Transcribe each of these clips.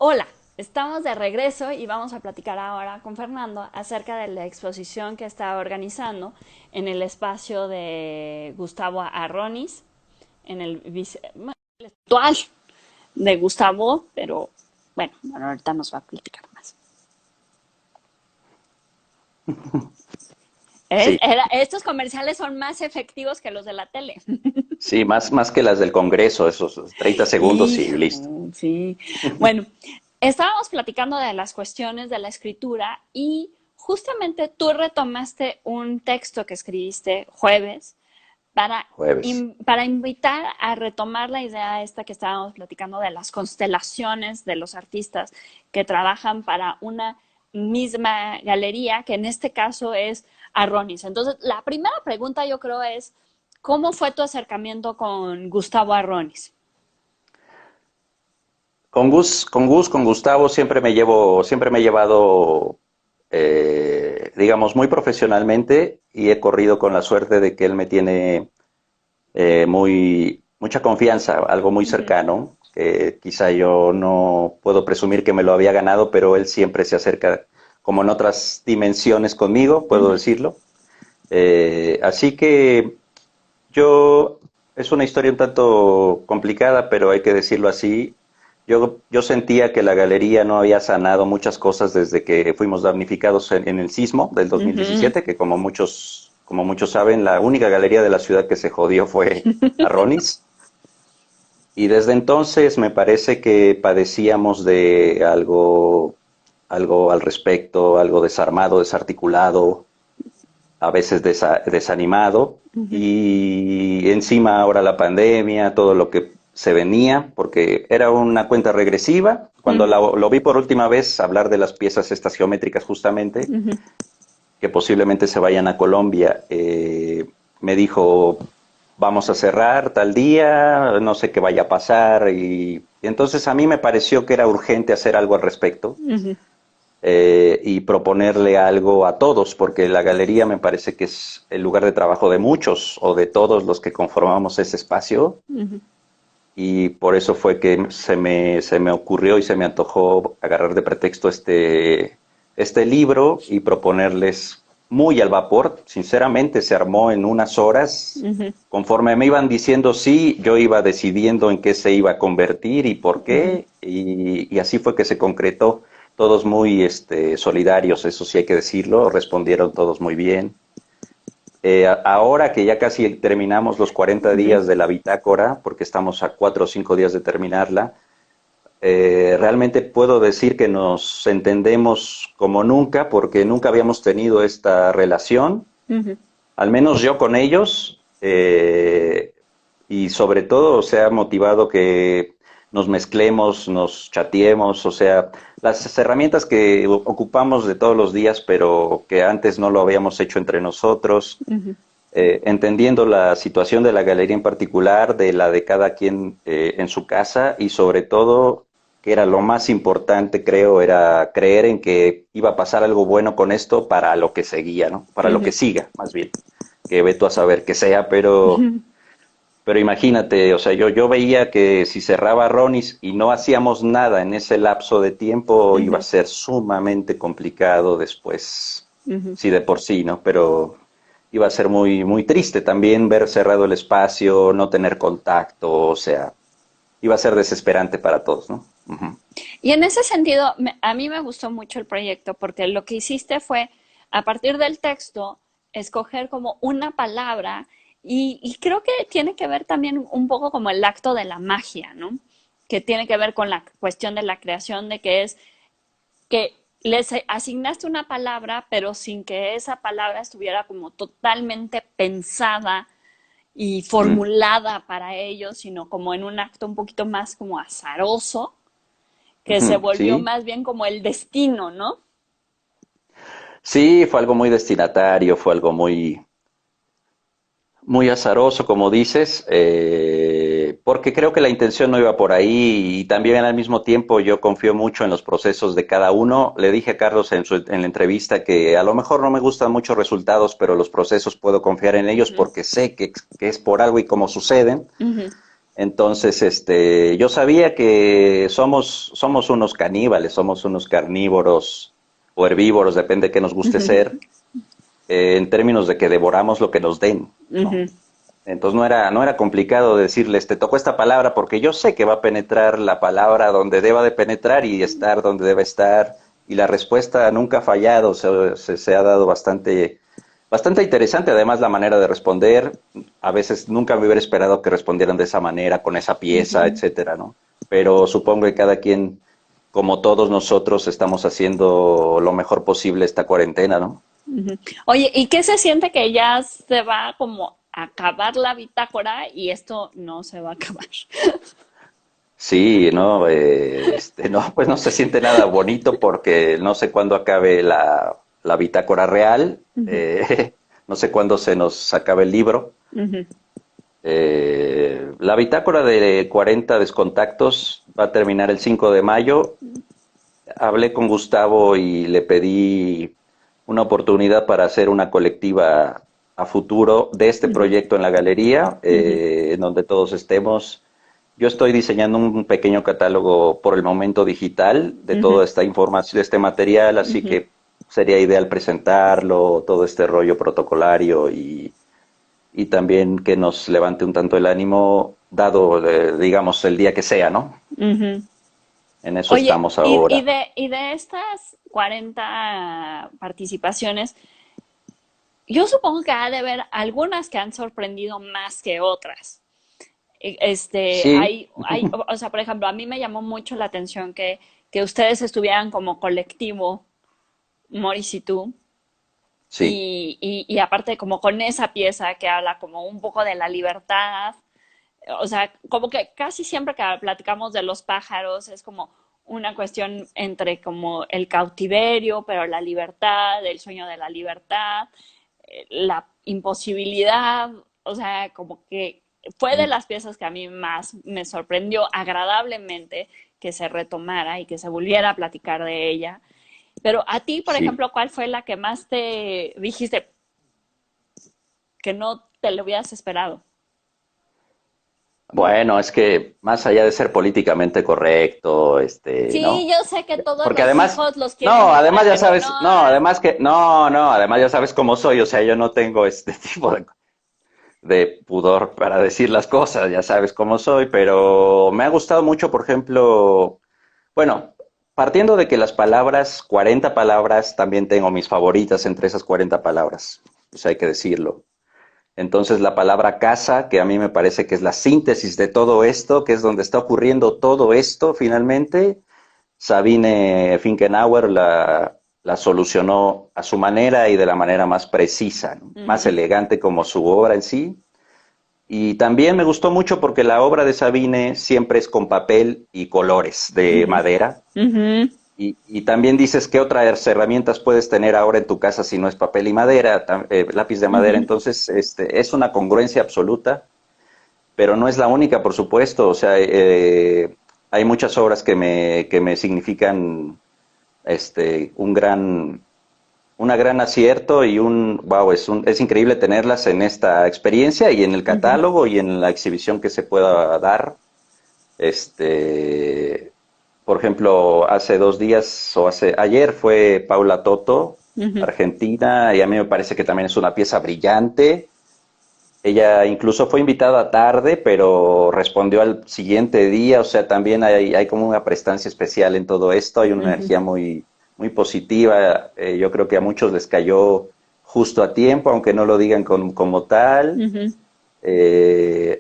Hola, estamos de regreso y vamos a platicar ahora con Fernando acerca de la exposición que está organizando en el espacio de Gustavo Arronis, en el virtual de Gustavo, pero bueno, ahorita nos va a platicar más. Sí, Estos comerciales son más efectivos que los de la tele. sí, más que las del Congreso, esos 30 segundos y listo. Hijo, sí. Bueno, estábamos platicando de las cuestiones de la escritura y justamente tú retomaste un texto que escribiste jueves para, Jueves. para invitar a retomar la idea esta que estábamos platicando de las constelaciones de los artistas que trabajan para una misma galería, que en este caso es Arronis. Entonces, la primera pregunta yo creo es, ¿cómo fue tu acercamiento con Gustavo Arronis? Con Gustavo siempre me he llevado, digamos, muy profesionalmente y he corrido con la suerte de que él me tiene mucha confianza, algo muy Uh -huh. cercano, que quizá yo no puedo presumir que me lo había ganado, pero él siempre se acerca como en otras dimensiones conmigo, Uh puedo -huh. decirlo. Así que yo, es una historia un tanto complicada, pero hay que decirlo así. Yo sentía que la galería no había sanado muchas cosas desde que fuimos damnificados en el sismo del Uh -huh. 2017, que como muchos saben, la única galería de la ciudad que se jodió fue Arronis. Y desde entonces me parece que padecíamos de algo al respecto, algo desarmado, desarticulado, a veces desanimado, Uh -huh. y encima ahora la pandemia, todo lo que se venía, porque era una cuenta regresiva. Cuando lo vi por última vez hablar de las piezas estas geométricas justamente, Uh -huh. que posiblemente se vayan a Colombia, me dijo, vamos a cerrar tal día, no sé qué vaya a pasar, y entonces a mí me pareció que era urgente hacer algo al respecto, Uh -huh. y proponerle algo a todos, porque la galería me parece que es el lugar de trabajo de muchos o de todos los que conformamos ese espacio, Uh -huh. y por eso fue que se me ocurrió y se me antojó agarrar de pretexto este libro y proponerles muy al vapor. Sinceramente se armó en unas horas. Uh -huh. Conforme me iban diciendo sí, yo iba decidiendo en qué se iba a convertir y por Uh -huh. qué, y así fue que se concretó. Todos muy solidarios, eso sí hay que decirlo, respondieron todos muy bien. Ahora que ya casi terminamos los 40 Uh -huh. días de la bitácora, porque estamos a 4 o 5 días de terminarla, realmente puedo decir que nos entendemos como nunca, porque nunca habíamos tenido esta relación, Uh -huh. al menos yo con ellos, y sobre todo se ha motivado que nos mezclemos, nos chateemos, o sea, las herramientas que ocupamos de todos los días, pero que antes no lo habíamos hecho entre nosotros, Uh -huh. entendiendo la situación de la galería en particular, de la de cada quien en su casa, y sobre todo, que era lo más importante, creo, era creer en que iba a pasar algo bueno con esto para lo que seguía, ¿no? Para Uh lo que -huh. siga, más bien, que ve tú a saber qué sea, Uh -huh. pero imagínate, o sea, yo veía que si cerraba Ronis y no hacíamos nada en ese lapso de tiempo, Uh iba a -huh. ser sumamente complicado después, Uh -huh. sí de por sí, ¿no? Pero iba a ser muy triste también ver cerrado el espacio, no tener contacto, o sea, iba a ser desesperante para todos, ¿no? Ujú. Y en ese sentido, a mí me gustó mucho el proyecto porque lo que hiciste fue, a partir del texto, escoger como una palabra y creo que tiene que ver también un poco como el acto de la magia, ¿no? Que tiene que ver con la cuestión de la creación, de que es que les asignaste una palabra, pero sin que esa palabra estuviera como totalmente pensada y Mm, formulada para ellos, sino como en un acto un poquito más como azaroso, que se ujú, volvió sí, más bien como el destino, ¿no? sí, fue algo muy destinatario, fue algo muy azaroso, como dices, porque creo que la intención no iba por ahí, y también al mismo tiempo yo confío mucho en los procesos de cada uno. Le dije a Carlos en la entrevista que a lo mejor no me gustan muchos resultados, pero los procesos puedo confiar en Uh ellos -huh. porque sé que es por algo y cómo suceden. Uh -huh. Entonces, yo sabía que somos unos caníbales, somos unos carnívoros o herbívoros, depende de qué nos guste ser, en términos de que devoramos lo que nos den, ¿no? Ujú. Entonces no era complicado decirles, te tocó esta palabra porque yo sé que va a penetrar la palabra donde deba de penetrar y estar donde debe estar. Y la respuesta nunca ha fallado, se ha dado bastante interesante. Además, la manera de responder, a veces nunca me hubiera esperado que respondieran de esa manera, con esa pieza, Ujú. etcétera, ¿no? Pero supongo que cada quien, como todos nosotros, estamos haciendo lo mejor posible esta cuarentena, ¿no? Ujú. Oye, ¿y qué se siente que ya se va como a acabar la bitácora y esto no se va a acabar? Sí, no, no, pues no se siente nada bonito porque no sé cuándo acabe la bitácora real, Ujú, no sé cuándo se nos acabe el libro. ujú, La bitácora de 40 descontactos va a terminar el 5 de mayo. Hablé con Gustavo y le pedí una oportunidad para hacer una colectiva a futuro de este ujú, proyecto en la galería, ujú, en donde todos estemos. Yo estoy diseñando un pequeño catálogo por el momento digital de ujú, toda esta información, de este material, así ujú. que sería ideal presentarlo, todo este rollo protocolario y también que nos levante un tanto el ánimo, dado, digamos, el día que sea, ¿no? Ujú. En eso Oye, estamos y ahora. de estas 40 participaciones, yo supongo que ha de haber algunas que han sorprendido más que otras. Sí, O sea, por ejemplo, a mí me llamó mucho la atención que ustedes estuvieran como colectivo, Morris y tú, sí, y aparte como con esa pieza que habla como un poco de la libertad, o sea, como que casi siempre que platicamos de los pájaros es como una cuestión entre como el cautiverio, pero la libertad, el sueño de la libertad, la imposibilidad, o sea, como que fue de las piezas que a mí más me sorprendió agradablemente que se retomara y que se volviera a platicar de ella. Pero a ti, por sí. ejemplo, ¿cuál fue la que más te dijiste que no te lo hubieras esperado? Bueno, es que más allá de ser políticamente correcto, Sí, ¿no? yo sé que todos Porque los además, hijos los quieren no, además igual, ya pero sabes, no, no. además ya sabes cómo soy, o sea, yo no tengo este tipo de pudor para decir las cosas, ya sabes cómo soy, pero me ha gustado mucho, por ejemplo, bueno, partiendo de que las palabras, 40 palabras, también tengo mis favoritas entre esas 40 palabras, pues hay que decirlo. Entonces la palabra casa, que a mí me parece que es la síntesis de todo esto, que es donde está ocurriendo todo esto finalmente, Sabine Finkenauer la solucionó a su manera y de la manera más precisa, ¿no? Más Ujú, elegante como su obra en sí. Y también me gustó mucho porque la obra de Sabine siempre es con papel y colores de ujú, madera. ujú, Y también dices qué otras herramientas puedes tener ahora en tu casa si no es papel y madera, lápiz de madera. ujú, Entonces, es una congruencia absoluta, pero no es la única, por supuesto. O sea, hay muchas obras que me significan un una gran acierto y wow, es increíble tenerlas en esta experiencia y en el ujú. catálogo y en la exhibición que se pueda dar. Este, por ejemplo, hace 2 días ayer fue Paula Toto, Ujú, argentina, y a mí me parece que también es una pieza brillante. Ella incluso fue invitada tarde, pero respondió al siguiente día, o sea, también hay como una prestancia especial en todo esto, hay una ujú, energía muy positiva, yo creo que a muchos les cayó justo a tiempo, aunque no lo digan como tal. ujú,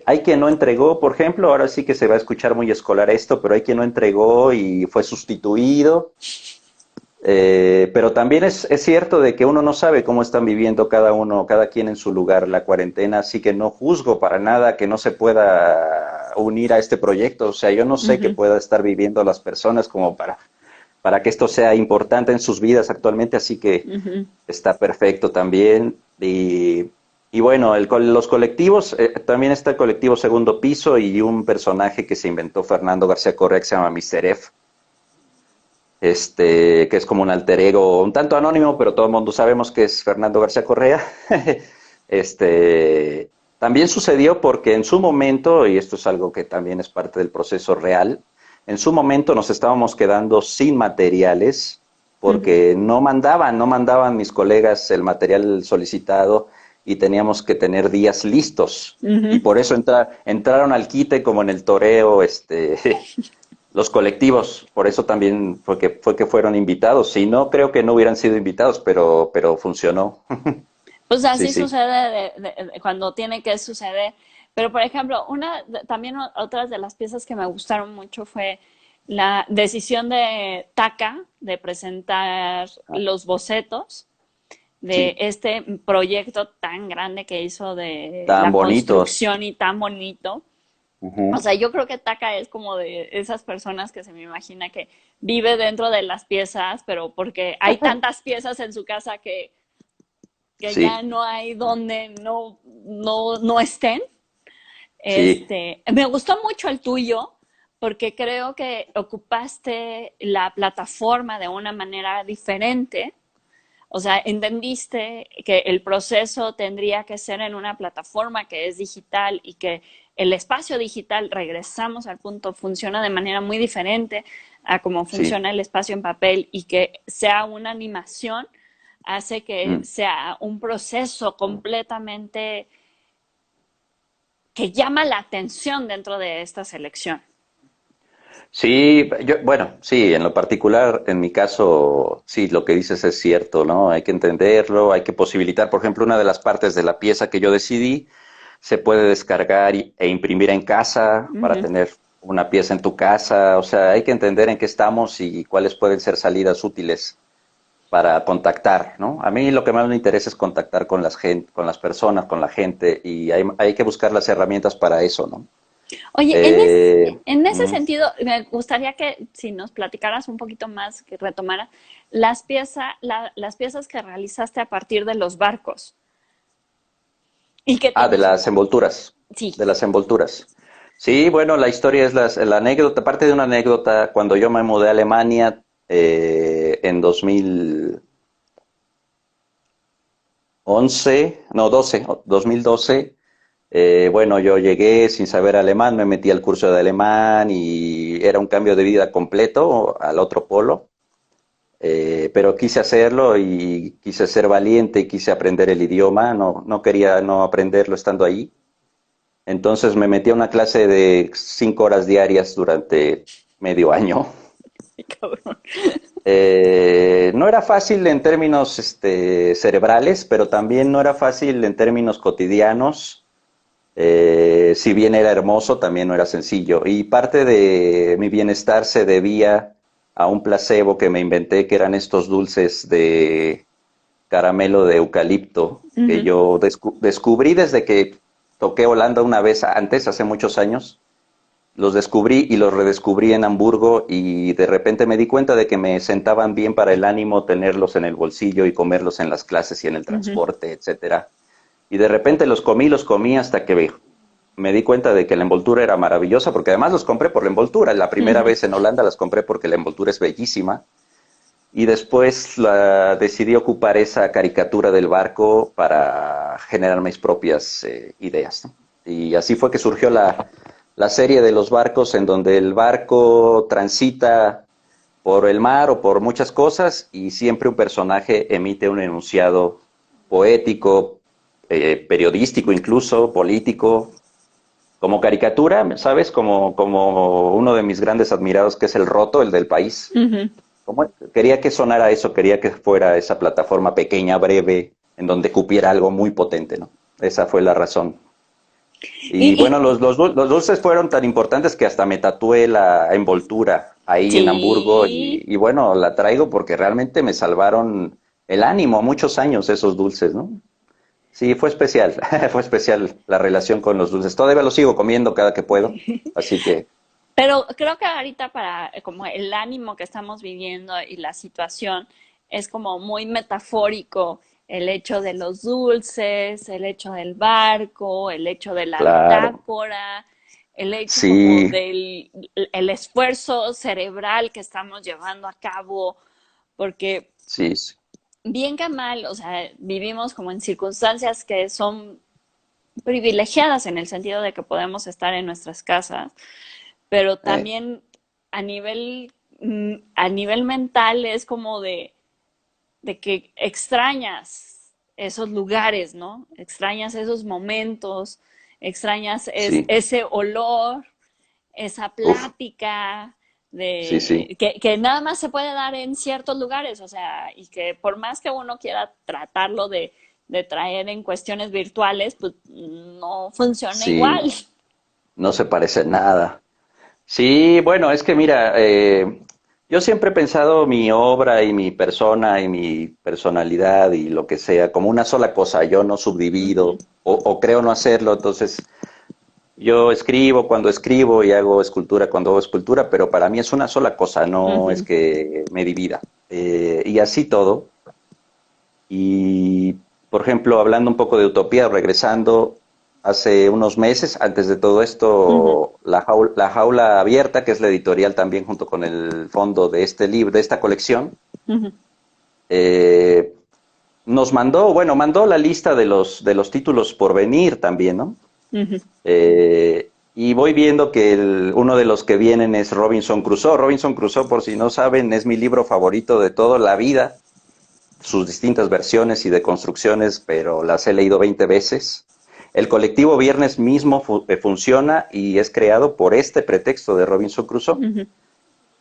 Hay quien no entregó, por ejemplo, ahora sí que se va a escuchar muy escolar esto, pero hay quien no entregó y fue sustituido. Pero también es cierto de que uno no sabe cómo están viviendo cada uno, cada quien en su lugar la cuarentena, así que no juzgo para nada que no se pueda unir a este proyecto. O sea, yo no sé qué ujú, pueda estar viviendo las personas como para que esto sea importante en sus vidas actualmente, así que ujú. está perfecto también. Y bueno, los colectivos, también está el colectivo Segundo Piso y un personaje que se inventó Fernando García Correa que se llama Mr. F, que es como un alter ego un tanto anónimo, pero todo el mundo sabemos que es Fernando García Correa. este, También sucedió porque en su momento, y esto es algo que también es parte del proceso real, en su momento nos estábamos quedando sin materiales Ujú, porque no mandaban mis colegas el material solicitado y teníamos que tener días listos. Y ujú. por eso entraron al quite como en el toreo, los colectivos. Por eso también fue que fueron invitados. Si no, creo que no hubieran sido invitados, pero funcionó. Pues Sí, así sí. sucede cuando tiene que suceder. Pero, por ejemplo, también otras de las piezas que me gustaron mucho fue la decisión de Taka de presentar Ah, los bocetos de sí, este proyecto tan grande que hizo de tan la bonitos. construcción y tan bonito. O Ujú. sea, yo creo que Taka es como de esas personas que se me imagina que vive dentro de las piezas, pero porque hay tantas piezas en su casa que ya Sí, no hay donde no estén. sí, Me gustó mucho el tuyo porque creo que ocupaste la plataforma de una manera diferente. O sea, entendiste que el proceso tendría que ser en una plataforma que es digital y que el espacio digital, regresamos al punto, funciona de manera muy diferente a cómo sí. funciona el espacio en papel y que sea una animación hace que Mm. sea un proceso completamente que llama la atención dentro de esta selección. Sí, bueno, sí, en lo particular, en mi caso, sí, lo que dices es cierto, ¿no? Hay que entenderlo, hay que posibilitar, por ejemplo, una de las partes de la pieza que yo decidí se puede descargar e imprimir en casa Uh para -huh. tener una pieza en tu casa, o sea, hay que entender en qué estamos y cuáles pueden ser salidas útiles para contactar, ¿no? A mí lo que más me interesa es contactar con con las personas, con la gente, y hay que buscar las herramientas para eso, ¿no? Oye, Eh, en ese mm, sentido, me gustaría que si nos platicaras un poquito más, que retomara las piezas que realizaste a partir de los barcos y que de tienes un las poco. envolturas, Sí. de las envolturas. Sí, bueno, la historia es la anécdota, parte de una anécdota, cuando yo me mudé a Alemania en 2011, no, 2012, bueno, yo llegué sin saber alemán, me metí al curso de alemán y era un cambio de vida completo al otro polo. Pero quise hacerlo y quise ser valiente y quise aprender el idioma, no quería no aprenderlo estando ahí. Entonces me metí a una clase de 5 horas diarias durante medio año. Cabrón. No era fácil en términos cerebrales, pero también no era fácil en términos cotidianos. Si bien era hermoso, también no era sencillo. Y parte de mi bienestar se debía a un placebo que me inventé, que eran estos dulces de caramelo de eucalipto, Uh que -huh. yo descubrí desde que toqué Holanda una vez antes, hace muchos años. Los descubrí y los redescubrí en Hamburgo y de repente me di cuenta de que me sentaban bien para el ánimo tenerlos en el bolsillo y comerlos en las clases y en el Uh -huh. transporte, etcétera. Y de repente los comí hasta que me di cuenta de que la envoltura era maravillosa, porque además los compré por la envoltura. La Uh primera -huh. vez en Holanda las compré porque la envoltura es bellísima. Y después decidí ocupar esa caricatura del barco para generar mis propias ideas, ¿no? Y así fue que surgió la serie de los barcos, en donde el barco transita por el mar o por muchas cosas y siempre un personaje emite un enunciado poético, periodístico incluso, político, como caricatura, ¿sabes? Como uno de mis grandes admirados, que es el Roto, el del País. Uh -huh. Quería que sonara eso, quería que fuera esa plataforma pequeña, breve, en donde cupiera algo muy potente, ¿no? Esa fue la razón. Y Y bueno, los dulces fueron tan importantes que hasta me tatué la envoltura ahí en Hamburgo sí. y bueno, la traigo porque realmente me salvaron el ánimo muchos años esos dulces, ¿no? Sí, fue especial, fue especial la relación con los dulces. Todavía los sigo comiendo cada que puedo, así que Pero creo que ahorita para como el ánimo que estamos viviendo y la situación es como muy metafórico el hecho de los dulces, el hecho del barco, el hecho de la claro, bitácora, el hecho como sí, del el esfuerzo cerebral que estamos llevando a cabo, porque sí, sí. bien que mal, o sea, vivimos como en circunstancias que son privilegiadas en el sentido de que podemos estar en nuestras casas, pero Eh, también a nivel mental es como de que extrañas esos lugares, ¿no? Extrañas esos momentos, extrañas sí, ese olor, esa uf, plática sí, sí. que nada más se puede dar en ciertos lugares, o sea, y que por más que uno quiera tratarlo de traer en cuestiones virtuales, pues no funciona Sí, igual. no se parece nada. Sí, bueno, es que mira, yo siempre he pensado mi obra y mi persona y mi personalidad y lo que sea como una sola cosa, yo no subdivido Ujú, o creo no hacerlo, entonces yo escribo y hago escultura cuando hago escultura, pero para mí es una sola cosa, no es ujú, que me divida. Y así todo. Y, por ejemplo, hablando un poco de utopía, regresando hace unos meses, antes de todo ujú, esto, La Jaula Abierta, que es la editorial también junto con el fondo de este libro, de esta colección, ujú, eh, nos mandó, bueno, mandó la lista de los títulos por venir también, ¿no? ujú. Y voy viendo que uno de los que vienen es Robinson Crusoe. Robinson Crusoe, por si no saben, es mi libro favorito de toda la vida, sus distintas versiones y deconstrucciones, pero las he leído 20 veces. El colectivo Viernes mismo funciona y es creado por este pretexto de Robinson Crusoe. Ujú.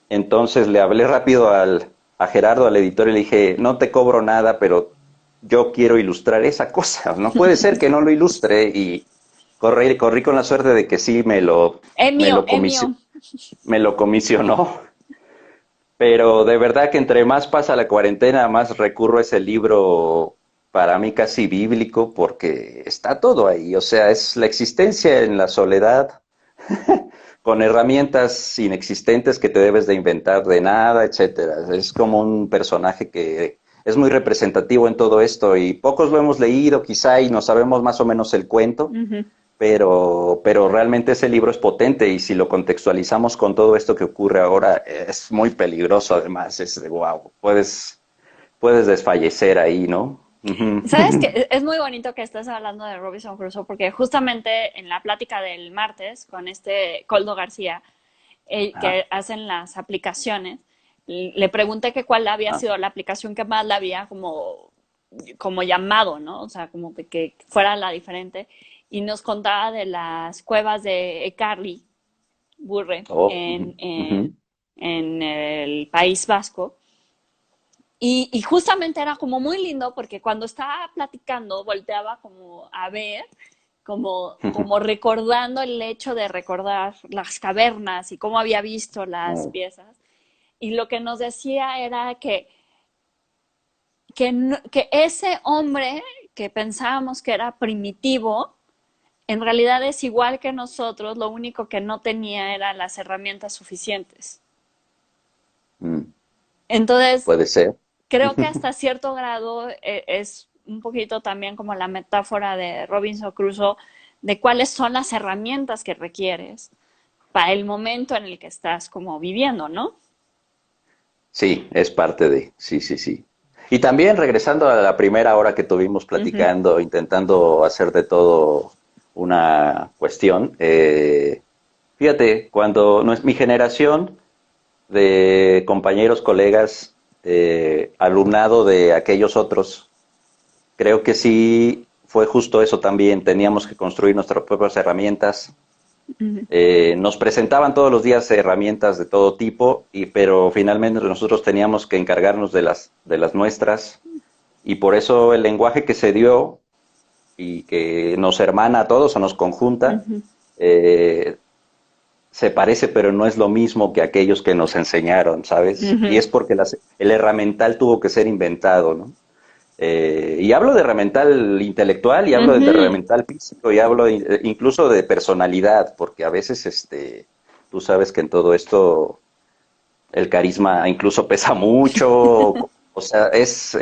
Entonces le hablé rápido a Gerardo, al editor, y le dije, no te cobro nada, pero yo quiero ilustrar esa cosa. No puede ser que no lo ilustre. Y corrí con la suerte de que sí Es me mío, lo, es comisio, mío. me lo comisionó. Pero de verdad que entre más pasa la cuarentena, más recurro a ese libro para mí casi bíblico porque está todo ahí. O sea, es la existencia en la soledad con herramientas inexistentes que te debes de inventar de nada, etcétera. Es como un personaje que es muy representativo en todo esto y pocos lo hemos leído quizá y no sabemos más o menos el cuento, Ujú. pero realmente ese libro es potente y si lo contextualizamos con todo esto que ocurre ahora, es muy peligroso además, es de wow, puedes desfallecer ahí, ¿no? Ujú. Sabes que es muy bonito que estés hablando de Robinson Crusoe porque justamente en la plática del martes con este Coldo García, Ajá, que hacen las aplicaciones, le pregunté que cuál había ajá, sido la aplicación que más la había como llamado, ¿no? O sea, como que fuera la diferente. Y nos contaba de las cuevas de Carly Burre oh, ujú, ujú, en el País Vasco. Y justamente era como muy lindo porque cuando estaba platicando volteaba como a ver, como recordando el hecho de recordar las cavernas y cómo había visto las oh, piezas. Y lo que nos decía era que ese hombre que pensábamos que era primitivo, en realidad es igual que nosotros, lo único que no tenía eran las herramientas suficientes. mm, Entonces, puede ser. creo que hasta cierto grado es un poquito también como la metáfora de Robinson Crusoe de cuáles son las herramientas que requieres para el momento en el que estás como viviendo, ¿no? Sí, es parte de, sí, sí, sí. Y también regresando a la primera hora que tuvimos Ujú, platicando, intentando hacer de todo una cuestión, fíjate, cuando no es mi generación de compañeros, colegas, alumnado de aquellos otros, creo que sí fue justo eso también, teníamos que construir nuestras propias herramientas. ujú, Nos presentaban todos los días herramientas de todo tipo, pero finalmente nosotros teníamos que encargarnos de las nuestras y por eso el lenguaje que se dio y que nos hermana a todos o nos conjunta, ujú, eh, se parece pero no es lo mismo que aquellos que nos enseñaron, ¿sabes? Y ujú, es porque el herramental tuvo que ser inventado, ¿no? Y hablo de herramental intelectual y hablo de ujú. herramental físico y hablo incluso de personalidad, porque a veces tú sabes que en todo esto el carisma incluso pesa mucho, o sea, es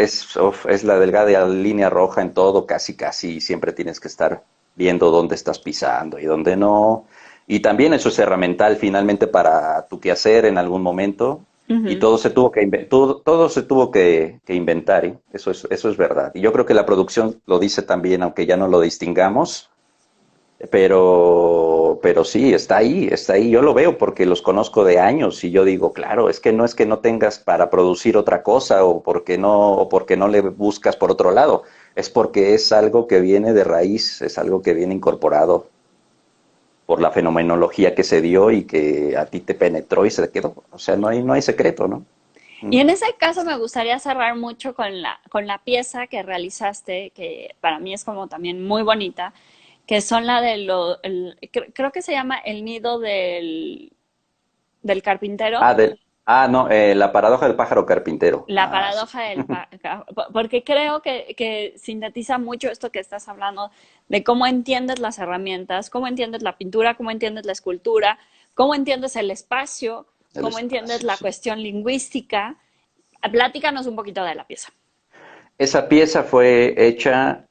la delgada línea roja en todo, casi, casi, y siempre tienes que estar viendo dónde estás pisando y dónde no. Y también eso es herramental finalmente para tu quehacer en algún momento. Y Ujú. todo se tuvo todo se tuvo que inventar, ¿eh? Eso es verdad. Y yo creo que la producción lo dice también, aunque ya no lo distingamos. pero sí, está ahí, está ahí. Yo lo veo porque los conozco de años y yo digo, claro, es que no tengas para producir otra cosa o porque no le buscas por otro lado. Es porque es algo que viene de raíz, es algo que viene incorporado por la fenomenología que se dio y que a ti te penetró y se quedó. O sea, no hay secreto, ¿no? Y en ese caso me gustaría cerrar mucho con la pieza que realizaste, que para mí es como también muy bonita, que son la de creo que se llama El nido del carpintero. No, la paradoja del pájaro carpintero. La Ah, sí. paradoja porque creo que sintetiza mucho esto que estás hablando de cómo entiendes las herramientas, cómo entiendes la pintura, cómo entiendes la escultura, cómo entiendes el espacio, El cómo entiendes espacio, la sí. cuestión lingüística. Platícanos un poquito de la pieza. Esa pieza fue hecha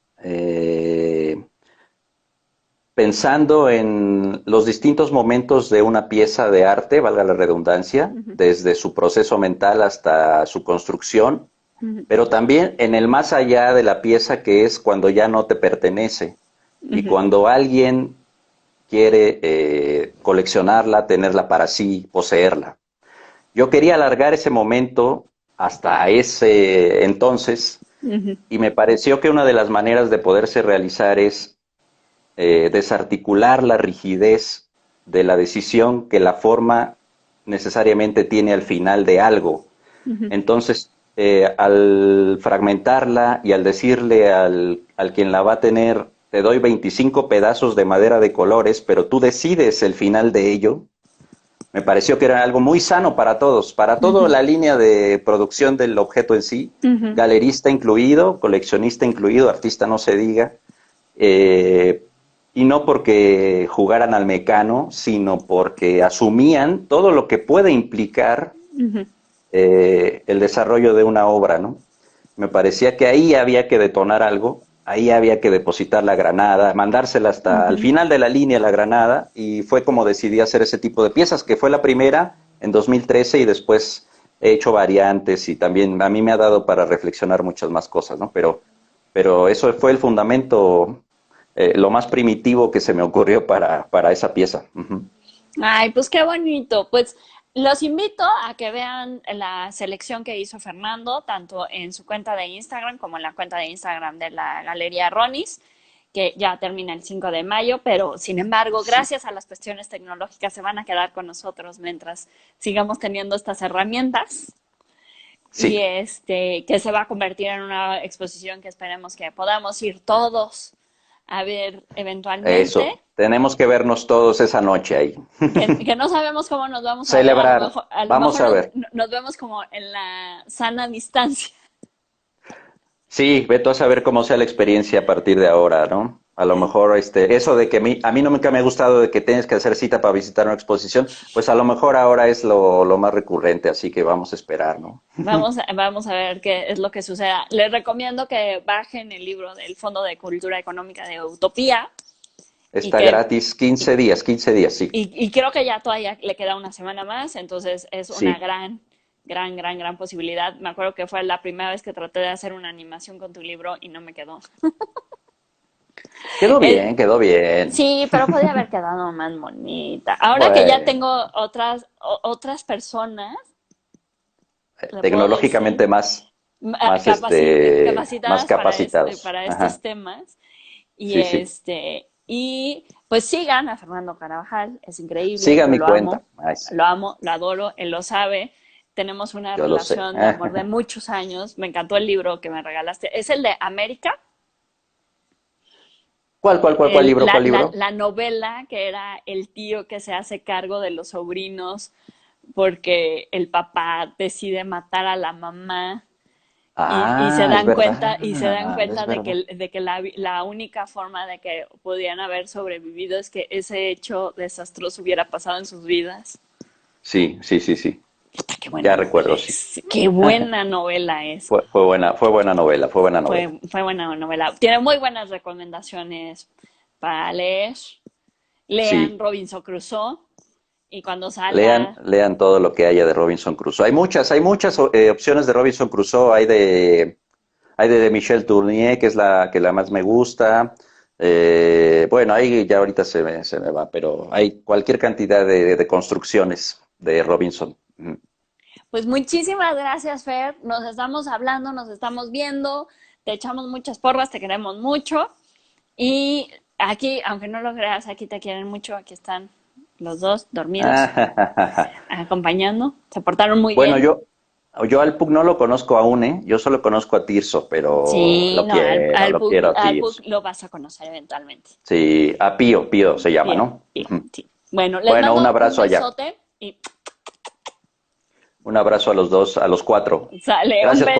pensando en los distintos momentos de una pieza de arte, valga la redundancia, Ujú, desde su proceso mental hasta su construcción, ujú, pero también en el más allá de la pieza que es cuando ya no te pertenece y ujú, cuando alguien quiere coleccionarla, tenerla para sí, poseerla. Yo quería alargar ese momento hasta ese entonces ujú, y me pareció que una de las maneras de poderse realizar es desarticular la rigidez de la decisión que la forma necesariamente tiene al final de algo. ujú. Entonces, al fragmentarla y al decirle al quien la va a tener, te doy 25 pedazos de madera de colores, pero tú decides el final de ello, me pareció que era algo muy sano para toda Ujú, la línea de producción del objeto en sí, ujú, galerista incluido, coleccionista incluido, artista no se diga, eh, y no porque jugaran al mecano, sino porque asumían todo lo que puede implicar ujú, el desarrollo de una obra, ¿no? Me parecía que ahí había que detonar algo, ahí había que depositar la granada, mandársela hasta al ujú. final de la línea la granada, y fue como decidí hacer ese tipo de piezas, que fue la primera en 2013 y después he hecho variantes y también a mí me ha dado para reflexionar muchas más cosas, ¿no? Pero eso fue el fundamento, lo más primitivo que se me ocurrió para esa pieza. Uh-huh. Ay, pues qué bonito. Pues los invito a que vean la selección que hizo Fernando, tanto en su cuenta de Instagram como en la cuenta de Instagram de la Galería Ronis, que ya termina el 5 de mayo, pero sin embargo, Sí, gracias a las cuestiones tecnológicas, se van a quedar con nosotros mientras sigamos teniendo estas herramientas y sí, que se va a convertir en una exposición que esperemos que podamos ir todos a ver eventualmente. eso. Tenemos que vernos todos esa noche ahí. Que no sabemos cómo nos vamos a ver, Celebrar. a lo Vamos mejor a ver. nos vemos como en la sana distancia. Sí, veto a saber cómo sea la experiencia a partir de ahora, ¿no? A lo mejor eso de que a mí nunca me ha gustado de que tienes que hacer cita para visitar una exposición, pues a lo mejor ahora es lo más recurrente, así que vamos a esperar, ¿no? Vamos a ver qué es lo que suceda. Les recomiendo que bajen el libro del Fondo de Cultura Económica de Utopía y Está gratis y, 15 días, sí. y creo que ya todavía le queda una semana más, entonces es una Sí. gran posibilidad. Me acuerdo que fue la primera vez que traté de hacer una animación con tu libro y no me quedó. Quedó Eh, bien, quedó bien. Sí, pero podía haber quedado más bonita. Ahora que ya Bueno, tengo otras personas, le puedo decir, tecnológicamente más capacitadas capacitados. para estos Ajá. temas. Sí, sí. Y pues sigan a Fernando Carabajal, es increíble, Siga yo mi cuenta. Ay, sí, lo amo, lo adoro, él lo sabe. Tenemos una yo lo sé. relación de amor de muchos años. Me encantó el libro que me regalaste. Es el de América, ¿Cuál libro? ¿Cuál libro? la novela que era el tío que se hace cargo de los sobrinos porque el papá decide matar a la mamá Ah, es y se dan verdad, es cuenta verdad. de que la única forma de que podían haber sobrevivido es que ese hecho desastroso hubiera pasado en sus vidas. Sí, sí, sí, sí. Puta, qué buena Ya novela recuerdo, sí. es. Qué buena novela es. Fue buena novela, fue buena novela. Fue buena novela. Tiene muy buenas recomendaciones para leer. Lean Sí, Robinson Crusoe y cuando salga, lean todo lo que haya de Robinson Crusoe. Hay muchas opciones de Robinson Crusoe. Hay de Michel Tournier, que es la que la más me gusta. Bueno, ahí ya ahorita se me va, pero hay cualquier cantidad de construcciones de Robinson. Pues muchísimas gracias, Fer. Nos estamos hablando, nos estamos viendo. Te echamos muchas porras, te queremos mucho. Y aquí, aunque no lo creas, aquí te quieren mucho. Aquí están los dos dormidos, acompañando. Se portaron muy Bueno, bien. yo al Pug no lo conozco aún, ¿eh? Yo solo conozco a Tirso, pero Sí, no, lo quiero a Al Pug Tirso. lo vas a conocer eventualmente. Sí, a Pío, Pío se llama, Pío, ¿no? Pío, Ujú. sí. Bueno, les Bueno, un mando un abrazo allá. besote y Un abrazo a los dos, a los cuatro. sale un Gracias beso.